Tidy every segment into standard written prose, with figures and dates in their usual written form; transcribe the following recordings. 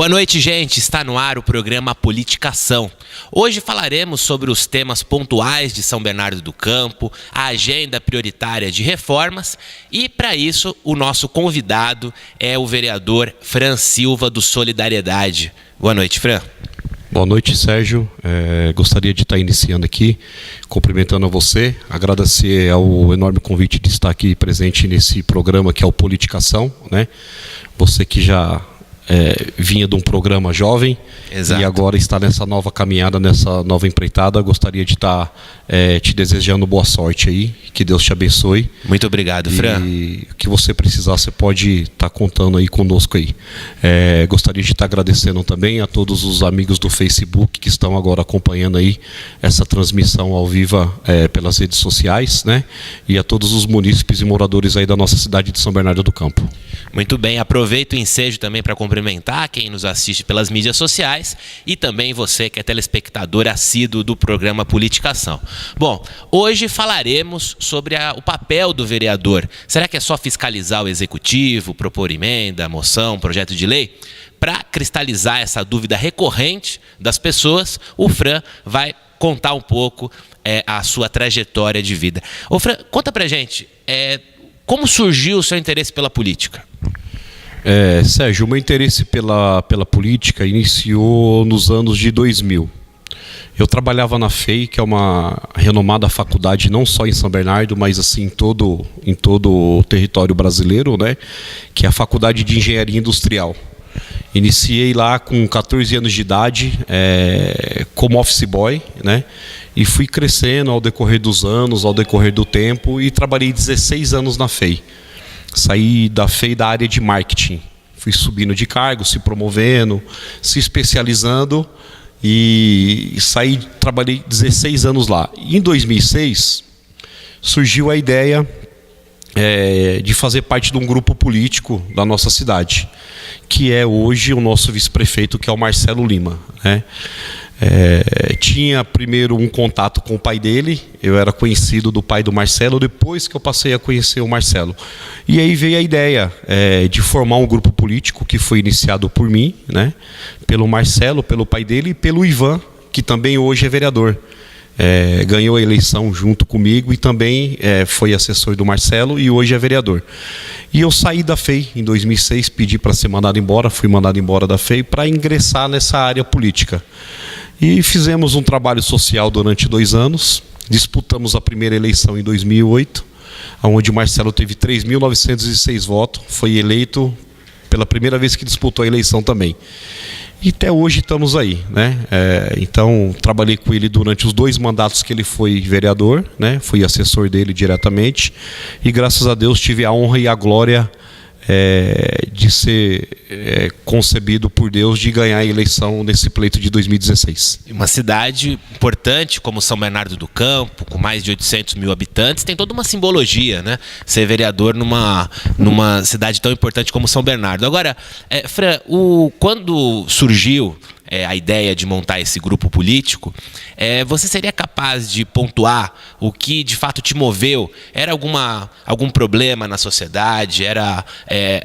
Boa noite, gente. Está no ar o programa Politicação. Hoje falaremos sobre os temas pontuais de São Bernardo do Campo, a agenda prioritária de reformas e, para isso, o nosso convidado é o vereador Fran Silva, do Solidariedade. Boa noite, Fran. Boa noite, Sérgio. Gostaria de estar iniciando aqui, cumprimentando a você, agradecer ao enorme convite de estar aqui presente nesse programa que é o Politicação, né? Você que já vinha de um programa jovem. Exato. E agora está nessa nova caminhada, nessa nova empreitada. Gostaria de estar te desejando boa sorte aí, que Deus te abençoe. Muito obrigado, Fran. E o que você precisar, você pode estar contando aí conosco aí. Gostaria de estar agradecendo também a todos os amigos do Facebook que estão agora acompanhando aí essa transmissão ao vivo pelas redes sociais, né? E a todos os munícipes e moradores aí da nossa cidade de São Bernardo do Campo. Muito bem, aproveito o ensejo também para cumprimentar quem nos assiste pelas mídias sociais e também você que é telespectador assíduo do programa Politicação. Bom, hoje falaremos sobre o papel do vereador. Será que é só fiscalizar o executivo, propor emenda, moção, projeto de lei? Para cristalizar essa dúvida recorrente das pessoas, o Fran vai contar um pouco a sua trajetória de vida. Ô Fran, conta pra gente, como surgiu o seu interesse pela política? Sérgio, o meu interesse pela política iniciou nos anos de 2000. Eu trabalhava na FEI, que é uma renomada faculdade não só em São Bernardo, mas assim em todo o território brasileiro, né? Que é a Faculdade de Engenharia Industrial. Iniciei lá com 14 anos de idade, como office boy, né? E fui crescendo ao decorrer dos anos, ao decorrer do tempo, e trabalhei 16 anos na FEI. Saí da FEI da área de marketing. Fui subindo de cargo, se promovendo, se especializando e trabalhei 16 anos lá. E em 2006 surgiu a ideia de fazer parte de um grupo político da nossa cidade, que é hoje o nosso vice-prefeito, que é o Marcelo Lima, né? Tinha primeiro um contato com o pai dele, eu era conhecido do pai do Marcelo, depois que eu passei a conhecer o Marcelo. E aí veio a ideia de formar um grupo político que foi iniciado por mim, né? Pelo Marcelo, pelo pai dele e pelo Ivan, que também hoje é vereador. Ganhou a eleição junto comigo e também foi assessor do Marcelo e hoje é vereador. E eu saí da FEI em 2006, pedi para ser mandado embora, fui mandado embora da FEI para ingressar nessa área política. E fizemos um trabalho social durante 2 anos, disputamos a primeira eleição em 2008, onde o Marcelo teve 3.906 votos, foi eleito pela primeira vez que disputou a eleição também. E até hoje estamos aí, né? Então, trabalhei com ele durante os 2 mandatos que ele foi vereador, né? Fui assessor dele diretamente e, graças a Deus, tive a honra e a glória de ser concebido por Deus de ganhar a eleição nesse pleito de 2016. Uma cidade importante como São Bernardo do Campo, com mais de 800 mil habitantes, tem toda uma simbologia, né? Ser vereador numa cidade tão importante como São Bernardo. Agora, Fran, quando surgiu a ideia de montar esse grupo político, você seria capaz de pontuar o que de fato te moveu? Era algum problema na sociedade? Era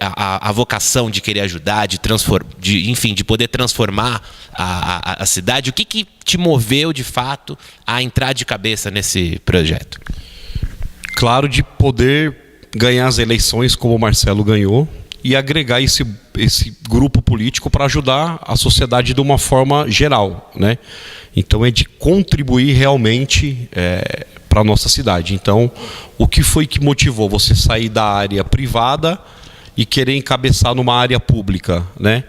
a vocação de querer ajudar, de poder transformar a cidade? O que te moveu de fato a entrar de cabeça nesse projeto? Claro, de poder ganhar as eleições como o Marcelo ganhou e agregar esse grupo político para ajudar a sociedade de uma forma geral, né? Então é de contribuir realmente para a nossa cidade. Então, o que foi que motivou você sair da área privada e querer encabeçar numa área pública, né?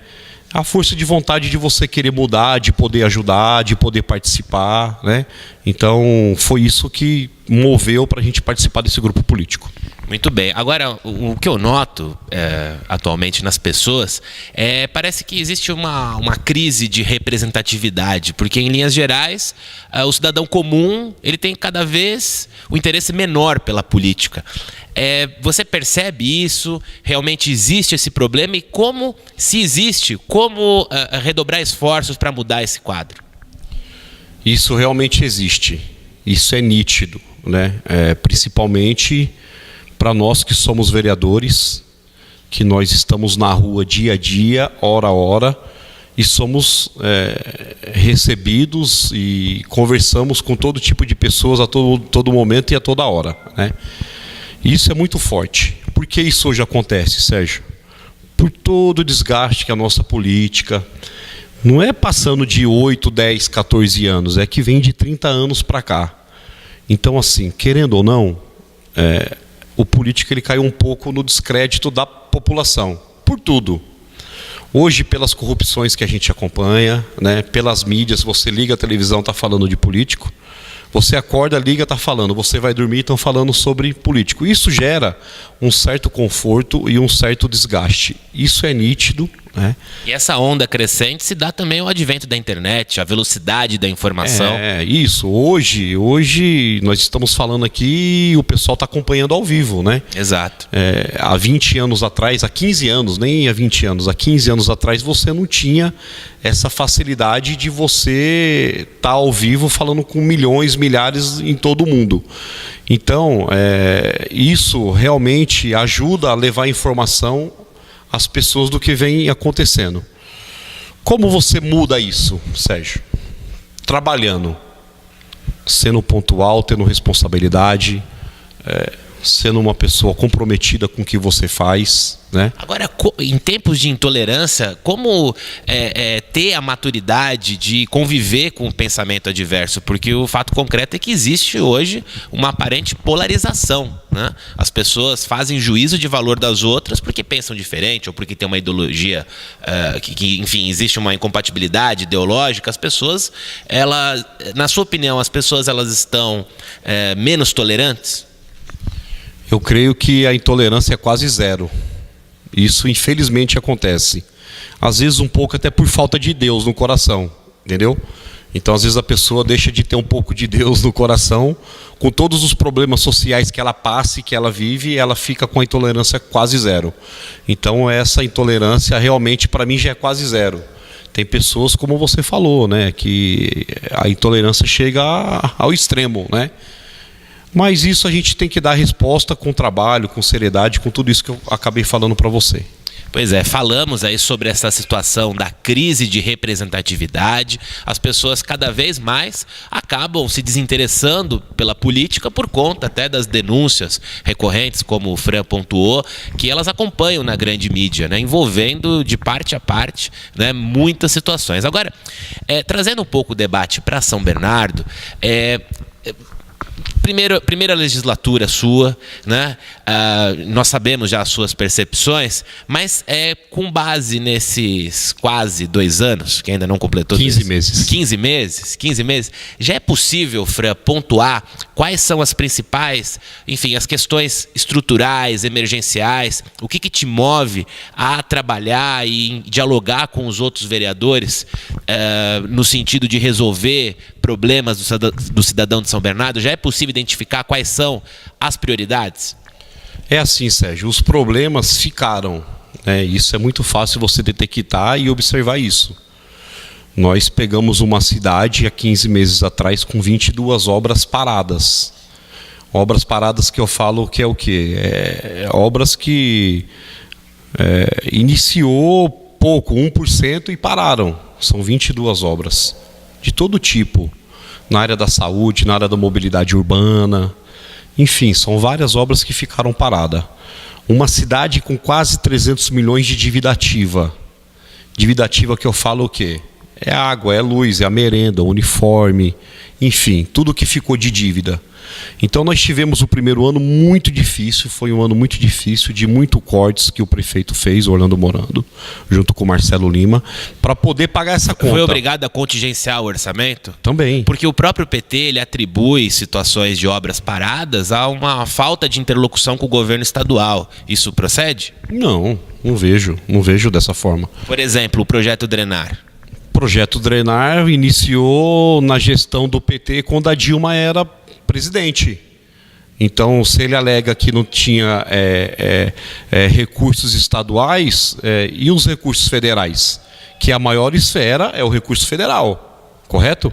A força de vontade de você querer mudar, de poder ajudar, de poder participar, né? Então, foi isso que moveu para a gente participar desse grupo político. Muito bem. Agora, o que eu noto atualmente nas pessoas parece que existe uma crise de representatividade, porque em linhas gerais o cidadão comum ele tem cada vez o interesse menor pela política. Você percebe isso? Realmente existe esse problema? E como, se existe, como redobrar esforços para mudar esse quadro? Isso realmente existe. Isso é nítido, né? Principalmente para nós que somos vereadores, que nós estamos na rua dia a dia, hora a hora, e somos recebidos e conversamos com todo tipo de pessoas a todo momento e a toda hora, né? Isso é muito forte. Por que isso hoje acontece, Sérgio? Por todo o desgaste que a nossa política, não é passando de 8, 10, 14 anos, é que vem de 30 anos para cá. Então, assim, querendo ou não, o político ele caiu um pouco no descrédito da população, por tudo. Hoje, pelas corrupções que a gente acompanha, né, pelas mídias, você liga a televisão, está falando de político. Você acorda, liga, está falando. Você vai dormir, estão falando sobre político. Isso gera um certo conforto e um certo desgaste. Isso é nítido, né? E essa onda crescente se dá também ao advento da internet, a velocidade da informação. Isso. Hoje nós estamos falando aqui e o pessoal está acompanhando ao vivo, né? Exato. Há 20 anos atrás, há 15 anos, nem há 20 anos, há 15 anos atrás você não tinha essa facilidade de você estar ao vivo falando com milhões, milhares em todo o mundo. Então, isso realmente ajuda a levar informação às pessoas do que vem acontecendo. Como você muda isso, Sérgio? Trabalhando, sendo pontual, tendo responsabilidade, sendo uma pessoa comprometida com o que você faz, né? Agora, em tempos de intolerância, como ter a maturidade de conviver com o pensamento adverso? Porque o fato concreto é que existe hoje uma aparente polarização, né? As pessoas fazem juízo de valor das outras porque pensam diferente ou porque tem uma ideologia enfim, existe uma incompatibilidade ideológica. As pessoas, na sua opinião, as pessoas elas estão menos tolerantes? Eu creio que a intolerância é quase zero. Isso, infelizmente, acontece. Às vezes, um pouco até por falta de Deus no coração, entendeu? Então, às vezes, a pessoa deixa de ter um pouco de Deus no coração, com todos os problemas sociais que ela passa e que ela vive, ela fica com a intolerância quase zero. Então, essa intolerância, realmente, para mim, já é quase zero. Tem pessoas, como você falou, né, que a intolerância chega ao extremo, né? Mas isso a gente tem que dar resposta com trabalho, com seriedade, com tudo isso que eu acabei falando para você. Pois é, falamos aí sobre essa situação da crise de representatividade. As pessoas cada vez mais acabam se desinteressando pela política por conta até das denúncias recorrentes, como o Fran pontuou, que elas acompanham na grande mídia, né, envolvendo de parte a parte, né, muitas situações. Agora, trazendo um pouco o debate para São Bernardo, primeira legislatura sua, né? Nós sabemos já as suas percepções, mas com base nesses quase 2 anos, que ainda não completou 15 meses. 15 meses, já é possível, Fran, pontuar quais são as principais, enfim, as questões estruturais, emergenciais, o que te move a trabalhar e dialogar com os outros vereadores no sentido de resolver problemas do cidadão de São Bernardo? Já é possível identificar quais são as prioridades? É assim, Sérgio, os problemas ficaram, né? Isso é muito fácil você detectar e observar isso. Nós pegamos uma cidade há 15 meses atrás com 22 obras paradas. Obras paradas que eu falo que é o quê? Obras que iniciou pouco, 1%, e pararam. São 22 obras de todo tipo, na área da saúde, na área da mobilidade urbana, enfim, são várias obras que ficaram paradas. Uma cidade com quase 300 milhões de dívida ativa. Dívida ativa que eu falo o quê? É água, é luz, é a merenda, o uniforme, enfim, tudo que ficou de dívida. Então nós tivemos o primeiro ano muito difícil, foi um ano muito difícil, de muito cortes que o prefeito fez, Orlando Morando, junto com o Marcelo Lima, para poder pagar essa conta. Foi obrigado a contingenciar o orçamento? Também. Porque o próprio PT ele atribui situações de obras paradas a uma falta de interlocução com o governo estadual. Isso procede? Não vejo dessa forma. Por exemplo, o projeto Drenar. O projeto Drenar iniciou na gestão do PT quando a Dilma era presidente. Então, se ele alega que não tinha recursos estaduais, e os recursos federais? Que a maior esfera é o recurso federal, correto?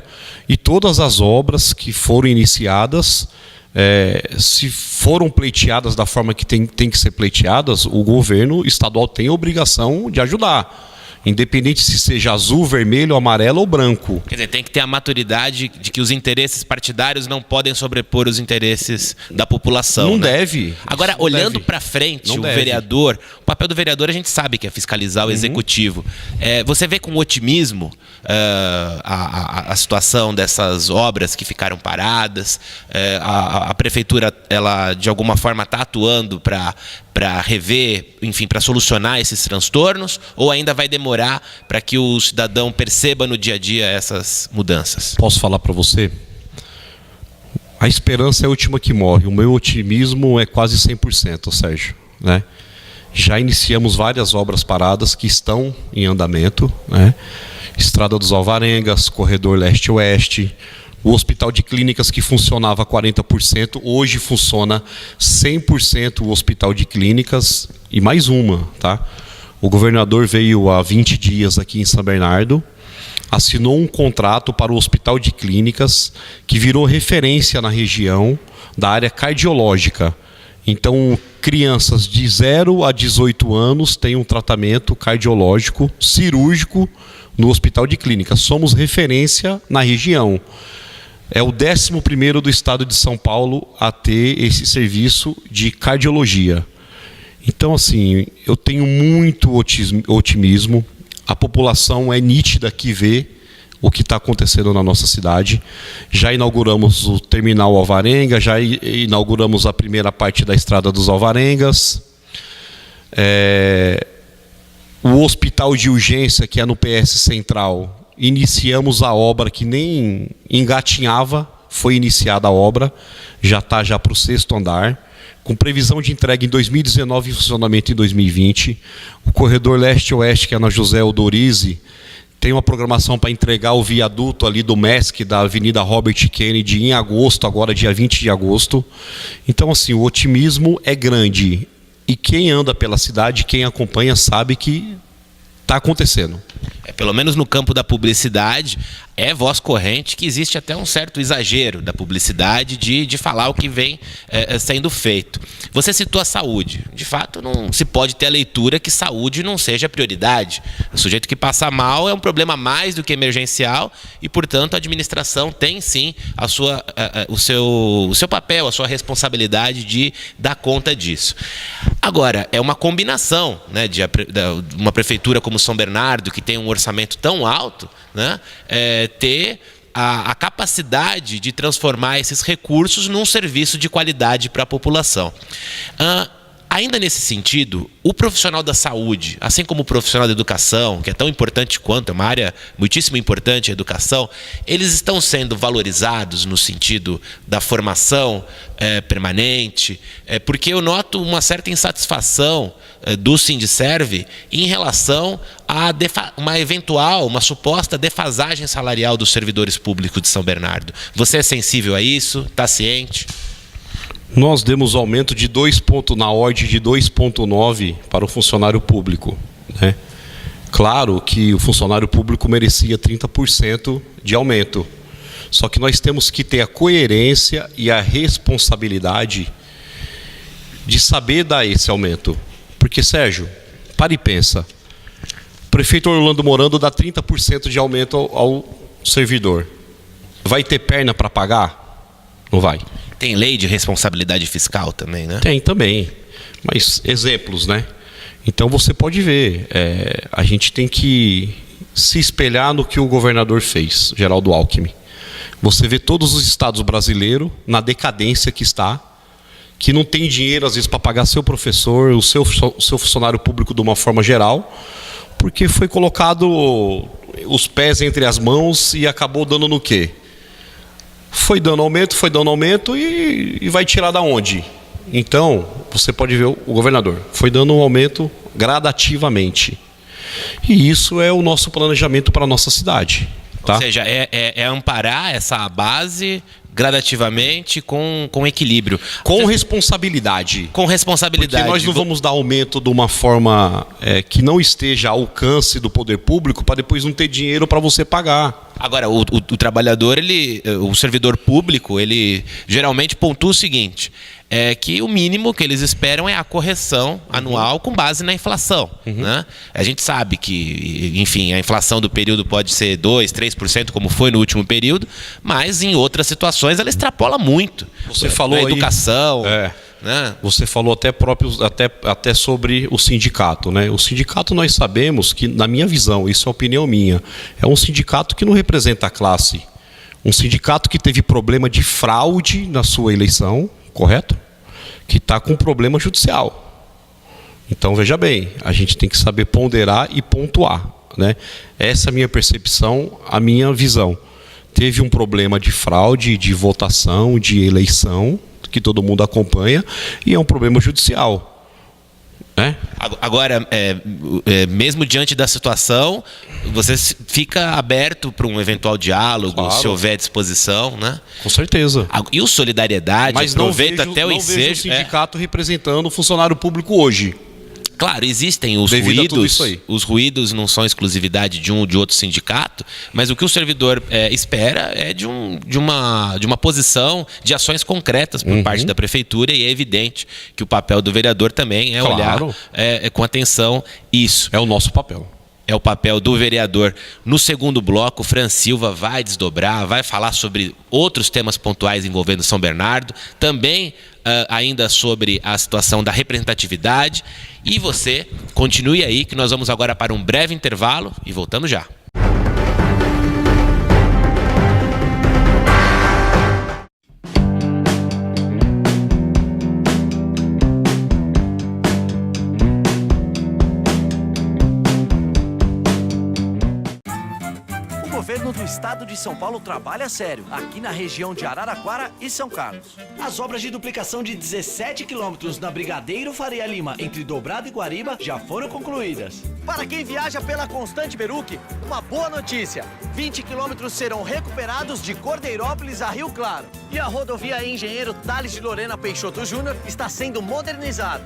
E todas as obras que foram iniciadas, se foram pleiteadas da forma que tem que ser pleiteadas, o governo estadual tem a obrigação de ajudar. independente se seja azul, vermelho, amarelo ou branco. Quer dizer, tem que ter a maturidade de que os interesses partidários não podem sobrepor os interesses da população. Não né? deve. Agora, olhando para frente, o vereador, o papel do vereador a gente sabe que é fiscalizar o executivo. Você vê com otimismo a situação dessas obras que ficaram paradas? A prefeitura, ela de alguma forma está atuando para rever, enfim, para solucionar esses transtornos, ou ainda vai demorar para que o cidadão perceba no dia a dia essas mudanças? Posso falar para você? A esperança é a última que morre. O meu otimismo é quase 100%, Sérgio, né? Já iniciamos várias obras paradas que estão em andamento, né? Estrada dos Alvarengas, Corredor Leste-Oeste, o Hospital de Clínicas que funcionava 40%, hoje funciona 100% o Hospital de Clínicas. E mais uma, tá? O governador veio há 20 dias aqui em São Bernardo, assinou um contrato para o Hospital de Clínicas, que virou referência na região da área cardiológica. Então, crianças de 0 a 18 anos têm um tratamento cardiológico, cirúrgico, no Hospital de Clínicas. Somos referência na região. É o 11º do estado de São Paulo a ter esse serviço de cardiologia. Então, assim, eu tenho muito otimismo. A população é nítida que vê o que está acontecendo na nossa cidade. Já inauguramos o Terminal Alvarenga, já inauguramos a primeira parte da Estrada dos Alvarengas. O Hospital de Urgência, que é no PS Central, iniciamos a obra que nem engatinhava, foi iniciada a obra, já está para o 6º andar, com previsão de entrega em 2019 e funcionamento em 2020. O Corredor Leste-Oeste, que é na José Odorizzi, tem uma programação para entregar o viaduto ali do MESC, da Avenida Robert Kennedy, em agosto, agora dia 20 de agosto. Então, assim, o otimismo é grande. E quem anda pela cidade, quem acompanha, sabe que está acontecendo. Pelo menos no campo da publicidade, é voz corrente que existe até um certo exagero da publicidade de falar o que vem sendo feito. Você citou a saúde. De fato, não se pode ter a leitura que saúde não seja prioridade. O sujeito que passa mal é um problema mais do que emergencial e, portanto, a administração tem sim o seu papel, a sua responsabilidade de dar conta disso. Agora, é uma combinação, né, de uma prefeitura como São Bernardo, que tem um orçamento tão alto, né, ter a capacidade de transformar esses recursos num serviço de qualidade para a população. Ainda nesse sentido, o profissional da saúde, assim como o profissional da educação, que é tão importante quanto, é uma área muitíssimo importante a educação, eles estão sendo valorizados no sentido da formação permanente, porque eu noto uma certa insatisfação do Sindserv em relação a uma suposta defasagem salarial dos servidores públicos de São Bernardo. Você é sensível a isso? Está ciente? Nós demos aumento de na ordem de 2,9 para o funcionário público, né? Claro que o funcionário público merecia 30% de aumento. Só que nós temos que ter a coerência e a responsabilidade de saber dar esse aumento. Porque, Sérgio, para e pensa. O prefeito Orlando Morando dá 30% de aumento ao servidor. Vai ter perna para pagar? Não vai. Tem lei de responsabilidade fiscal também, né? Tem também, mas exemplos, né? Então você pode ver, a gente tem que se espelhar no que o governador fez, Geraldo Alckmin. Você vê todos os estados brasileiros na decadência que está, que não tem dinheiro às vezes para pagar seu professor, o seu funcionário público de uma forma geral, porque foi colocado os pés entre as mãos e acabou dando no quê? Foi dando aumento e vai tirar da onde? Então, você pode ver o governador. Foi dando um aumento gradativamente. E isso é o nosso planejamento para a nossa cidade. Tá? Ou seja, é amparar essa base gradativamente, com equilíbrio. Com responsabilidade. Com responsabilidade. Porque nós não vamos dar aumento de uma forma que não esteja ao alcance do poder público para depois não ter dinheiro para você pagar. Agora, o trabalhador, o servidor público, ele geralmente pontua o seguinte, que o mínimo que eles esperam é a correção anual com base na inflação. Né? A gente sabe que, enfim, a inflação do período pode ser 2%, 3%, como foi no último período, mas em outras situações ela extrapola muito. Você falou na educação. Né? Você falou até sobre o sindicato, né? O sindicato, nós sabemos que, na minha visão, isso é opinião minha, é um sindicato que não representa a classe. Um sindicato que teve problema de fraude na sua eleição, correto? Que está com problema judicial. Então, veja bem, a gente tem que saber ponderar e pontuar, né? Essa é a minha percepção, a minha visão. Teve um problema de fraude, de votação, de eleição, que todo mundo acompanha, e é um problema judicial. Né? Agora, mesmo diante da situação, você fica aberto para um eventual diálogo, claro, se houver disposição, né? Com certeza. E o Solidariedade, mas aproveita até o ensejo. Vejo o sindicato representando o funcionário público hoje. Claro, existem os ruídos. Os ruídos não são exclusividade de um ou de outro sindicato, mas o que o servidor espera é de uma posição de ações concretas por parte da prefeitura, e é evidente que o papel do vereador também é olhar com atenção isso. É o nosso papel. É o papel do vereador. No segundo bloco, o Fran Silva vai desdobrar, vai falar sobre outros temas pontuais envolvendo São Bernardo, também ainda sobre a situação da representatividade. E você continue aí, que nós vamos agora para um breve intervalo e voltamos já. O governo do estado de São Paulo trabalha sério, aqui na região de Araraquara e São Carlos. As obras de duplicação de 17 quilômetros na Brigadeiro Faria Lima, entre Dobrado e Guariba, já foram concluídas. Para quem viaja pela Constante Beruque, uma boa notícia. 20 quilômetros serão recuperados de Cordeirópolis a Rio Claro. E a rodovia Engenheiro Tales de Lorena Peixoto Júnior está sendo modernizada.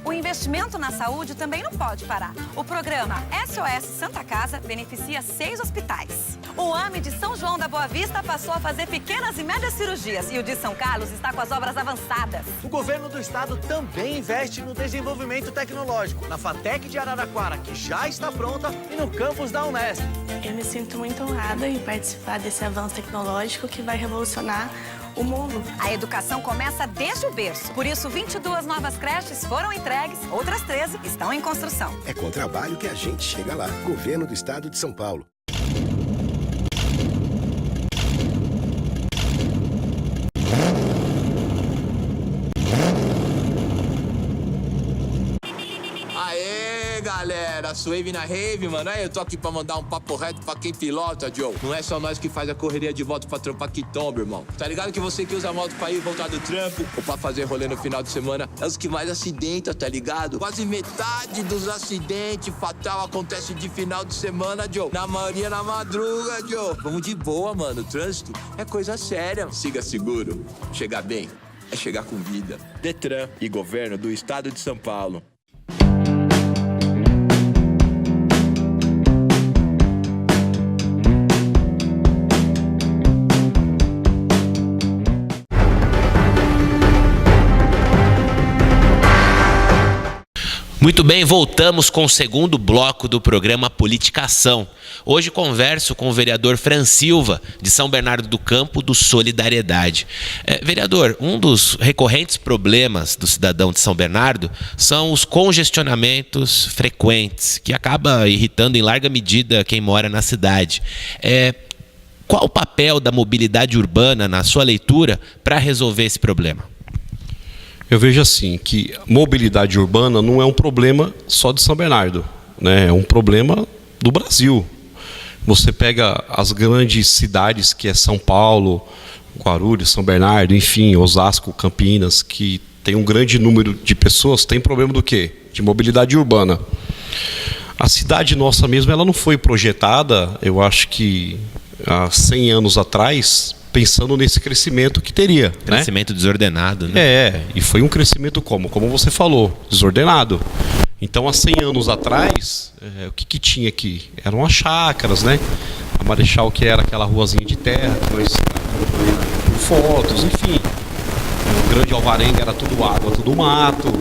O investimento na saúde também não pode parar. O programa SOS Santa Casa beneficia 6 hospitais. O AME de São João da Boa Vista passou a fazer pequenas e médias cirurgias e o de São Carlos está com as obras avançadas. O governo do estado também investe no desenvolvimento tecnológico, na FATEC de Araraquara, que já está pronta, e no campus da Unesp. Eu me sinto muito honrada em participar desse avanço tecnológico que vai revolucionar o mundo. A educação começa desde o berço. Por isso, 22 novas creches foram entregues, outras 13 estão em construção. É com trabalho que a gente chega lá. Governo do Estado de São Paulo. Galera, Suave na rave, mano. Aí eu tô aqui pra mandar um papo reto pra quem pilota, Joe. Não é só nós que faz a correria de volta pra trampar quitombo, irmão. Tá ligado que você que usa a moto pra ir e voltar do trampo ou pra fazer rolê no final de semana é os que mais acidentam, tá ligado? Quase metade dos acidentes fatal acontece de final de semana, Joe. Na maioria na madruga, Joe. Vamos de boa, mano. O trânsito é coisa séria. Siga seguro. Chegar bem é chegar com vida. Detran e Governo do Estado de São Paulo. Muito bem, voltamos com o segundo bloco do programa Politicação. Hoje converso com o vereador Fran Silva, de São Bernardo do Campo, do Solidariedade. Vereador, um dos recorrentes problemas do cidadão de São Bernardo são os congestionamentos frequentes, que acaba irritando em larga medida quem mora na cidade. Qual o papel da mobilidade urbana, na sua leitura, para resolver esse problema? Eu vejo assim, que mobilidade urbana não é um problema só de São Bernardo, né? É um problema do Brasil. Você pega as grandes cidades, que é São Paulo, Guarulhos, São Bernardo, enfim, Osasco, Campinas, que tem um grande número de pessoas, tem problema do quê? De mobilidade urbana. A cidade nossa mesmo, ela não foi projetada, eu acho que há 100 anos atrás, pensando nesse crescimento que teria. Crescimento desordenado, né? E foi um crescimento como você falou, desordenado. Então, há 100 anos atrás, o que tinha aqui? Eram as chácaras, né? A Marechal, que era aquela ruazinha de terra, que nós por fotos, enfim. O Grande Alvarenga era tudo água, tudo mato.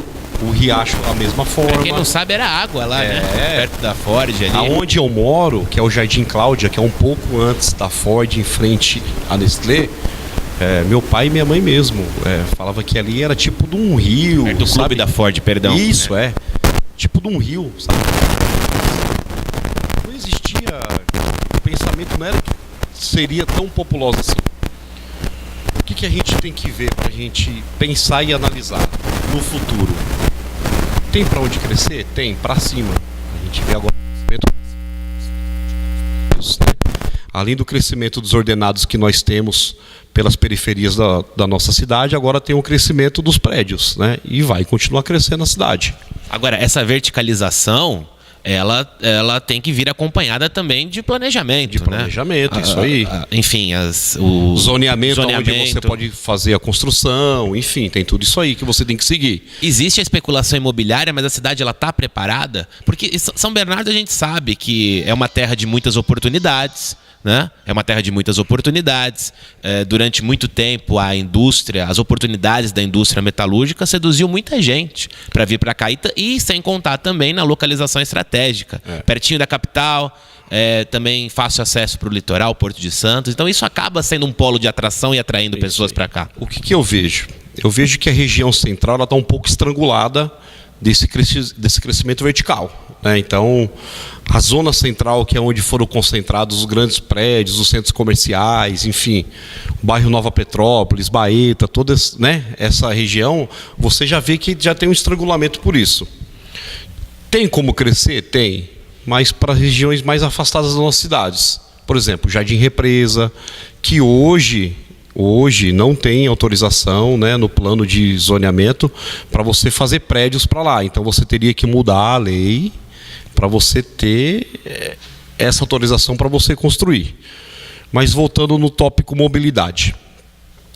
O Riacho, a mesma forma. Pra quem não sabe, era água lá, né? Perto da Ford ali. Aonde eu moro, que é o Jardim Cláudia, que é um pouco antes da Ford, em frente à Nestlé, meu pai e minha mãe mesmo falava que ali era tipo de um rio. Perto do clube da Ford, perdão. Isso, tipo de um rio, sabe? Não existia. O pensamento não era que seria tão populoso assim. O que a gente tem que ver pra gente pensar e analisar no futuro? Tem para onde crescer? Tem, para cima. A gente vê agora o crescimento, né? Além do crescimento dos ordenados que nós temos pelas periferias da nossa cidade, agora tem o crescimento dos prédios, né? E vai continuar crescendo a cidade. Agora, essa verticalização, ela tem que vir acompanhada também de planejamento. Isso aí. Enfim, o zoneamento onde você pode fazer a construção, enfim, tem tudo isso aí que você tem que seguir. Existe a especulação imobiliária, mas a cidade está preparada? Porque São Bernardo a gente sabe que é uma terra de muitas oportunidades. Né? É uma terra de muitas oportunidades. Durante muito tempo as oportunidades da indústria metalúrgica seduziu muita gente para vir para cá e sem contar também na localização estratégica, pertinho da capital, também fácil acesso para o litoral, Porto de Santos. Então isso acaba sendo um polo de atração e atraindo pessoas para cá. O que eu vejo? Eu vejo que a região central está um pouco estrangulada desse crescimento vertical. Então, a zona central, que é onde foram concentrados os grandes prédios, os centros comerciais, enfim, o bairro Nova Petrópolis, Baeta, toda essa região, você já vê que já tem um estrangulamento por isso. Tem como crescer? Tem, mas para regiões mais afastadas das nossas cidades. Por exemplo, Jardim Represa, que hoje não tem autorização, né, no plano de zoneamento para você fazer prédios para lá. Então você teria que mudar a lei para você ter essa autorização para você construir. Mas voltando no tópico mobilidade,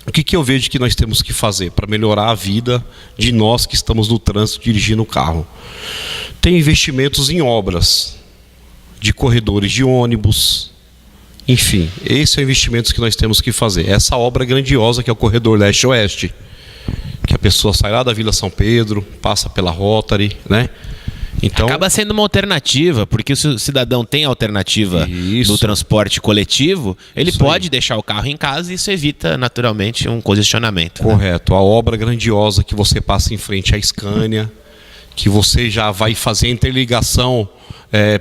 o que eu vejo que nós temos que fazer para melhorar a vida de nós que estamos no trânsito dirigindo o carro? Tem investimentos em obras de corredores de ônibus. Enfim, esses são investimentos que nós temos que fazer. Essa obra grandiosa que é o corredor leste-oeste, que a pessoa sai lá da Vila São Pedro, passa pela Rotary, né? Então, acaba sendo uma alternativa, porque se o cidadão tem alternativa no transporte coletivo, ele pode deixar o carro em casa e isso evita naturalmente um congestionamento. Correto. A obra grandiosa que você passa em frente à Scania, que você já vai fazer a interligação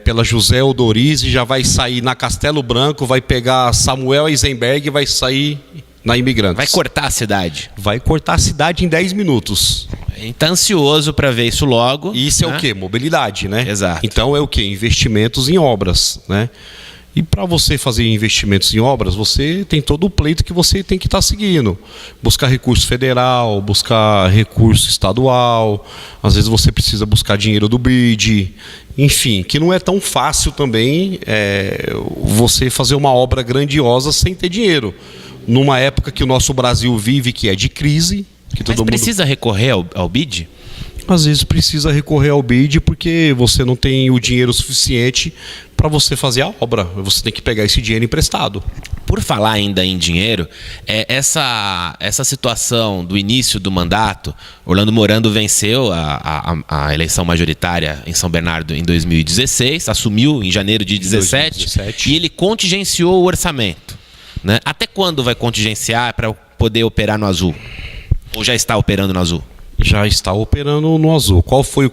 pela José Odoriz e já vai sair na Castelo Branco, vai pegar Samuel Eisenberg e vai sair na Imigrantes. Vai cortar a cidade. Vai cortar a cidade em 10 minutos. Está ansioso para ver isso logo. E isso é o quê? Mobilidade, né? Exato. Então é o quê? Investimentos em obras, né? E para você fazer investimentos em obras, você tem todo o pleito que você tem que estar seguindo. Buscar recurso federal, buscar recurso estadual, às vezes você precisa buscar dinheiro do BID, enfim, que não é tão fácil também você fazer uma obra grandiosa sem ter dinheiro. Numa época que o nosso Brasil vive, que é de crise. Que todo mundo precisa recorrer ao BID? Às vezes precisa recorrer ao BID porque você não tem o dinheiro suficiente para você fazer a obra. Você tem que pegar esse dinheiro emprestado. Por falar ainda em dinheiro, essa situação do início do mandato, Orlando Morando venceu a eleição majoritária em São Bernardo em 2016, assumiu em janeiro de 2017 e ele contingenciou o orçamento. Né? Até quando vai contingenciar para poder operar no azul? Ou já está operando no azul? Já está operando no azul. Qual foi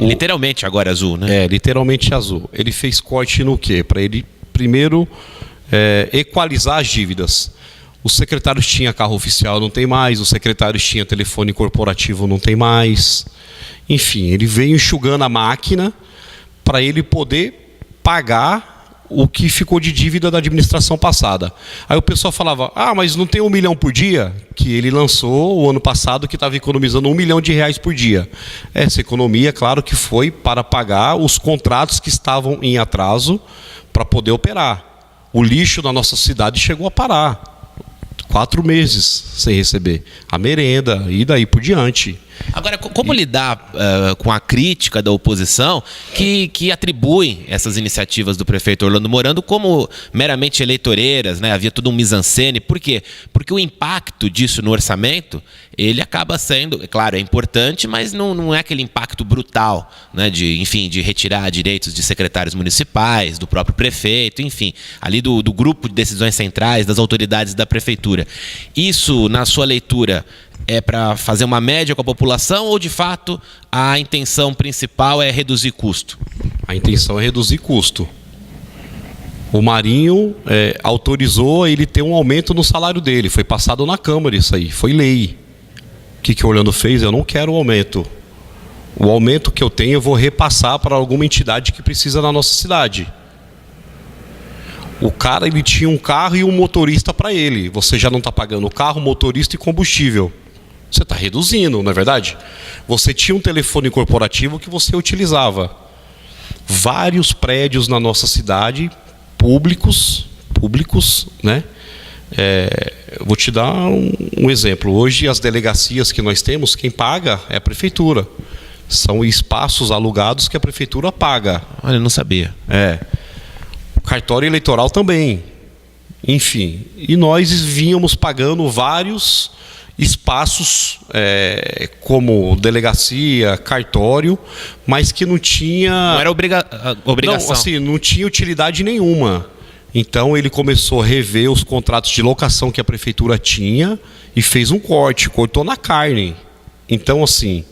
literalmente agora azul, né? Literalmente azul. Ele fez corte no quê? Para ele, primeiro, equalizar as dívidas. Os secretários tinham carro oficial, não tem mais. Os secretários tinham telefone corporativo, não tem mais. Enfim, ele veio enxugando a máquina para ele poder pagar o que ficou de dívida da administração passada. Aí o pessoal falava, mas não tem 1 milhão por dia? Que ele lançou o ano passado, que estava economizando R$1 milhão por dia. Essa economia, claro que foi para pagar os contratos que estavam em atraso para poder operar. O lixo na nossa cidade chegou a parar. 4 meses sem receber a merenda e daí por diante. Agora, como lidar com a crítica da oposição que atribui essas iniciativas do prefeito Orlando Morando como meramente eleitoreiras, né? Havia todo um mise-en-scène. Por quê? Porque o impacto disso no orçamento, ele acaba sendo, claro, é importante, mas não é aquele impacto brutal, né? De retirar direitos de secretários municipais, do próprio prefeito, enfim, ali do grupo de decisões centrais, das autoridades da prefeitura. Isso, na sua leitura, é para fazer uma média com a população ou, de fato, a intenção principal é reduzir custo? A intenção é reduzir custo. O Marinho autorizou ele ter um aumento no salário dele. Foi passado na Câmara isso aí, foi lei. O que o Orlando fez? Eu não quero o aumento. O aumento que eu tenho eu vou repassar para alguma entidade que precisa na nossa cidade. O cara, ele tinha um carro e um motorista para ele. Você já não está pagando o carro, motorista e combustível. Você está reduzindo, não é verdade? Você tinha um telefone corporativo que você utilizava. Vários prédios na nossa cidade, públicos, né? Vou te dar um exemplo. Hoje, as delegacias que nós temos, quem paga é a prefeitura. São espaços alugados que a prefeitura paga. Olha, eu não sabia. O cartório eleitoral também. Enfim, e nós vínhamos pagando vários espaços como delegacia, cartório, mas que não tinha... Não era obrigação. Não, assim, não tinha utilidade nenhuma. Então ele começou a rever os contratos de locação que a prefeitura tinha e fez um corte, cortou na carne. Então, assim,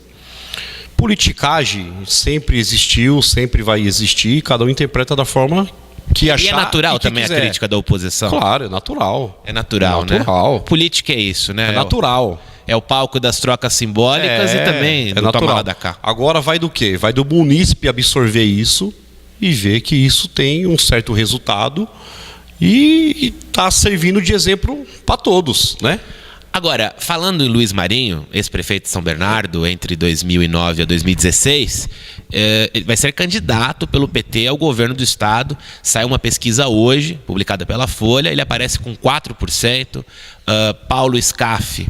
politicagem sempre existiu, sempre vai existir, cada um interpreta da forma que achar. E é natural também quiser. A crítica da oposição? Claro, é natural. É natural, né? Política é isso, né? É natural. É o palco das trocas simbólicas e também do toma lá da cá. Agora vai do quê? Vai do munícipe absorver isso e ver que isso tem um certo resultado e está servindo de exemplo para todos, né? Agora, falando em Luiz Marinho, ex-prefeito de São Bernardo, entre 2009 a 2016, ele vai ser candidato pelo PT ao governo do estado. Saiu uma pesquisa hoje, publicada pela Folha, ele aparece com 4%, Paulo Scaff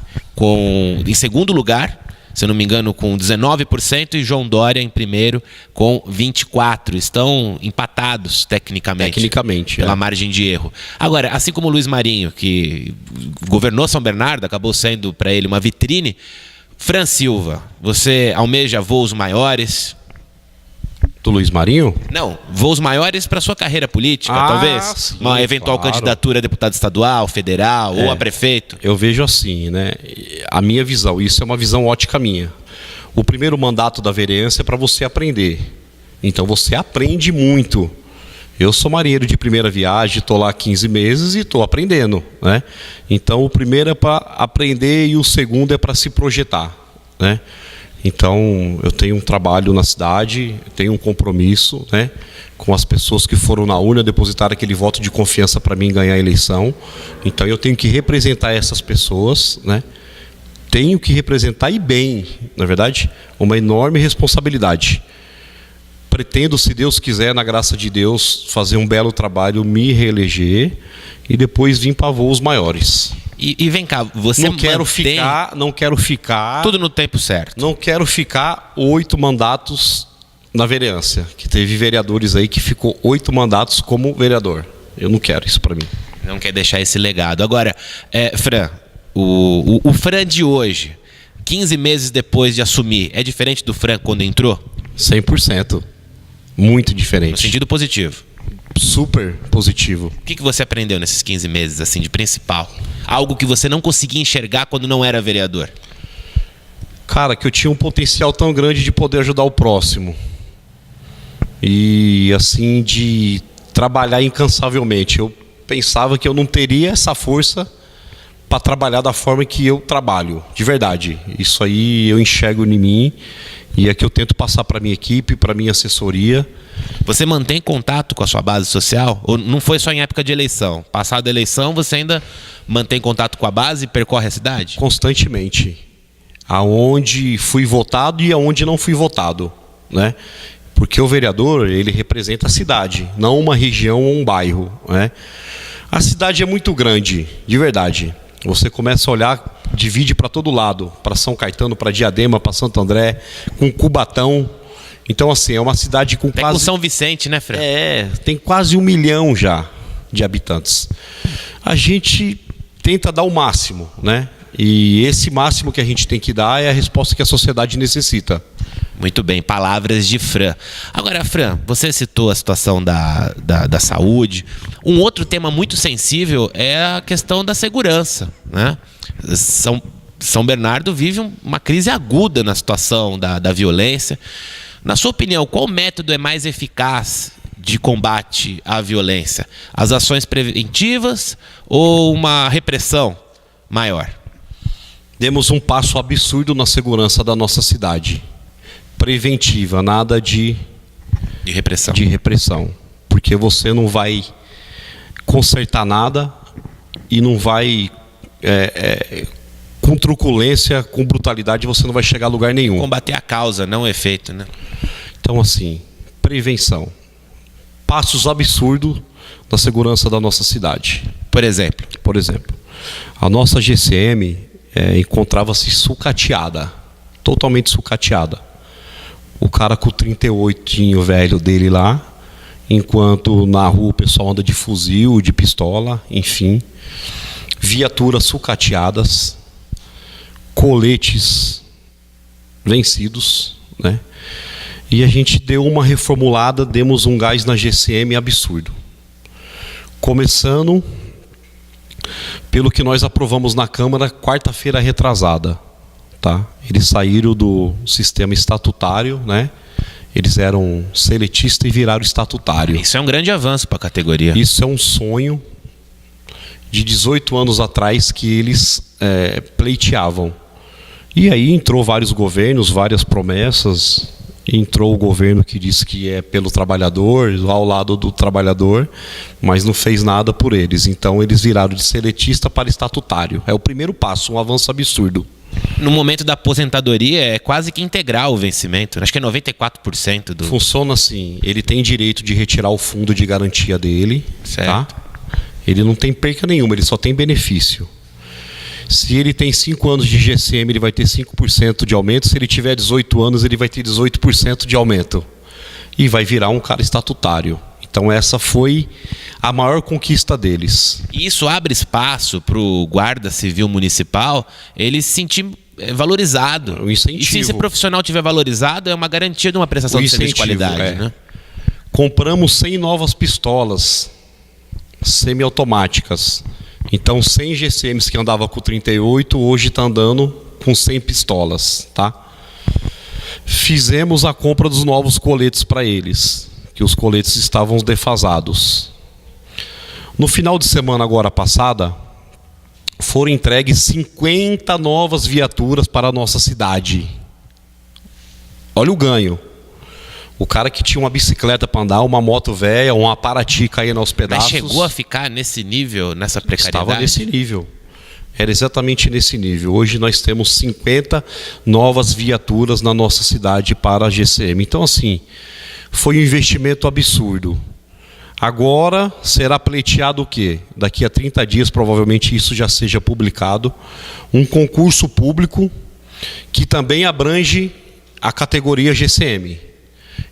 em segundo lugar, se eu não me engano, com 19%, e João Dória em primeiro com 24%. Estão empatados tecnicamente pela margem de erro. Agora, assim como o Luiz Marinho, que governou São Bernardo, acabou sendo para ele uma vitrine, Fran Silva, você almeja voos maiores? Do Luiz Marinho? Não, voos maiores para sua carreira política, talvez? Sim, uma eventual candidatura a deputado estadual, federal ou a prefeito? Eu vejo assim, né? A minha visão, isso é uma visão ótica minha. O primeiro mandato da vereança é para você aprender. Então você aprende muito. Eu sou marinheiro de primeira viagem, estou lá 15 meses e estou aprendendo, né? Então o primeiro é para aprender e o segundo é para se projetar, né? Então, eu tenho um trabalho na cidade, tenho um compromisso, né, com as pessoas que foram na urna depositar aquele voto de confiança para mim ganhar a eleição. Então, eu tenho que representar essas pessoas, né? Tenho que representar e bem, na verdade, uma enorme responsabilidade. Pretendo, se Deus quiser, na graça de Deus, fazer um belo trabalho, me reeleger e depois vir para voos maiores. E vem cá, você não quero ficar tudo no tempo certo. Não quero ficar 8 mandatos na vereança, que teve vereadores aí que ficou 8 mandatos como vereador. Eu não quero isso para mim. Não quer deixar esse legado. Agora, Fran, o Fran de hoje, 15 meses depois de assumir, é diferente do Fran quando entrou? 100%. Muito diferente. No sentido positivo? Super positivo. O que você aprendeu nesses 15 meses, assim, de principal? Algo que você não conseguia enxergar quando não era vereador? Cara, que eu tinha um potencial tão grande de poder ajudar o próximo. E, assim, de trabalhar incansavelmente. Eu pensava que eu não teria essa força para trabalhar da forma que eu trabalho, de verdade. Isso aí eu enxergo em mim e é que eu tento passar para minha equipe, para minha assessoria. Você mantém contato com a sua base social? Ou não foi só em época de eleição? Passada a eleição, você ainda mantém contato com a base e percorre a cidade? Constantemente. Aonde fui votado e aonde não fui votado, né? Porque o vereador, ele representa a cidade, não uma região ou um bairro, né? A cidade é muito grande, de verdade. Você começa a olhar, divide para todo lado, para São Caetano, para Diadema, para Santo André, com Cubatão. Então, assim, é uma cidade com Até quase... com São Vicente, né, Fran? tem quase 1 milhão já de habitantes. A gente tenta dar o máximo, né? E esse máximo que a gente tem que dar é a resposta que a sociedade necessita. Muito bem, palavras de Fran. Agora, Fran, você citou a situação da saúde. Um outro tema muito sensível é a questão da segurança, né? São Bernardo vive uma crise aguda na situação da violência. Na sua opinião, qual método é mais eficaz de combate à violência? As ações preventivas ou uma repressão maior? Demos um passo absurdo na segurança da nossa cidade. Preventiva, nada de repressão. Porque você não vai consertar nada e não vai, com truculência, com brutalidade, você não vai chegar a lugar nenhum. Combater a causa, não o efeito, né? Então, assim, prevenção. Passos absurdos na segurança da nossa cidade. Por exemplo, a nossa GCM encontrava-se sucateada, totalmente sucateada. O cara com o 38 velho dele lá, enquanto na rua o pessoal anda de fuzil, de pistola, enfim. Viaturas sucateadas, coletes vencidos, né? E a gente deu uma reformulada, demos um gás na GCM absurdo. Começando pelo que nós aprovamos na Câmara quarta-feira retrasada. Tá? Eles saíram do sistema estatutário, né? Eles eram seletista e viraram estatutário. Isso é um grande avanço para a categoria. Isso é um sonho de 18 anos atrás que eles pleiteavam. E aí entrou vários governos, várias promessas. Entrou o governo que disse que é pelo trabalhador, ao lado do trabalhador, mas não fez nada por eles. Então eles viraram de seletista para estatutário. É o primeiro passo, um avanço absurdo. No momento da aposentadoria é quase que integral o vencimento. Acho que é 94% do... Funciona assim, ele tem direito de retirar o fundo de garantia dele. Certo. Tá? Ele não tem perca nenhuma, ele só tem benefício. Se ele tem 5 anos de GCM, ele vai ter 5% de aumento. Se ele tiver 18 anos, ele vai ter 18% de aumento. E vai virar um cara estatutário. Então essa foi a maior conquista deles. E isso abre espaço para o guarda civil municipal ele se sentir valorizado. O incentivo. E se esse profissional tiver valorizado, é uma garantia de uma prestação de serviço de qualidade. Né? Compramos 100 novas pistolas semiautomáticas. Então 100 GCMs que andava com 38, hoje está andando com 100 pistolas. Tá? Fizemos a compra dos novos coletes para eles, que os coletes estavam defasados. No final de semana agora passada, foram entregues 50 novas viaturas para a nossa cidade. Olha o ganho. O cara que tinha uma bicicleta para andar, uma moto velha, uma Paraty caindo aos pedaços. Mas chegou a ficar nesse nível, nessa precariedade? Estava nesse nível. Era exatamente nesse nível. Hoje nós temos 50 novas viaturas na nossa cidade para a GCM. Então, assim, foi um investimento absurdo. Agora será pleiteado o quê? Daqui a 30 dias, provavelmente isso já seja publicado, um concurso público que também abrange a categoria GCM.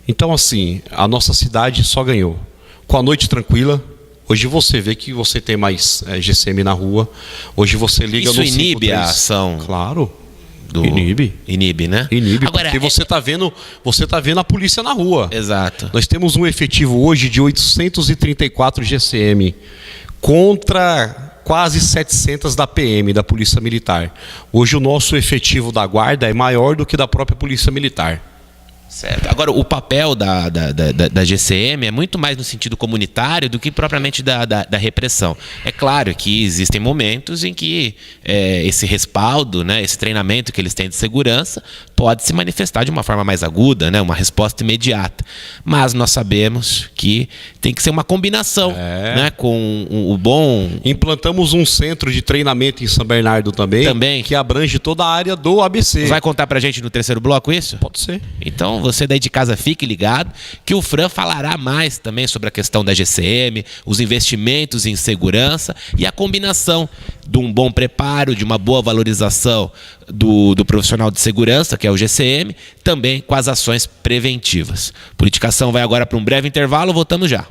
Então, assim, a nossa cidade só ganhou. Com a noite tranquila, hoje você vê que você tem mais GCM na rua, hoje você liga isso no 53. Isso inibe a ação? Claro. Inibe, né? Inibe, agora, porque você está vendo a polícia na rua. Exato. Nós temos um efetivo hoje de 834 GCM contra quase 700 da PM, da Polícia Militar. Hoje o nosso efetivo da guarda é maior do que da própria Polícia Militar. Certo. Agora, o papel da GCM é muito mais no sentido comunitário do que propriamente da repressão. É claro que existem momentos em que esse respaldo, né, esse treinamento que eles têm de segurança pode se manifestar de uma forma mais aguda, né, uma resposta imediata. Mas nós sabemos que tem que ser uma combinação, né, com o bom... Implantamos um centro de treinamento em São Bernardo também, que abrange toda a área do ABC. Vai contar pra gente no terceiro bloco isso? Pode ser. Então, Então, você daí de casa fique ligado que o Fran falará mais também sobre a questão da GCM, os investimentos em segurança e a combinação de um bom preparo, de uma boa valorização do profissional de segurança, que é o GCM, também com as ações preventivas. Politicação vai agora para um breve intervalo, voltamos já.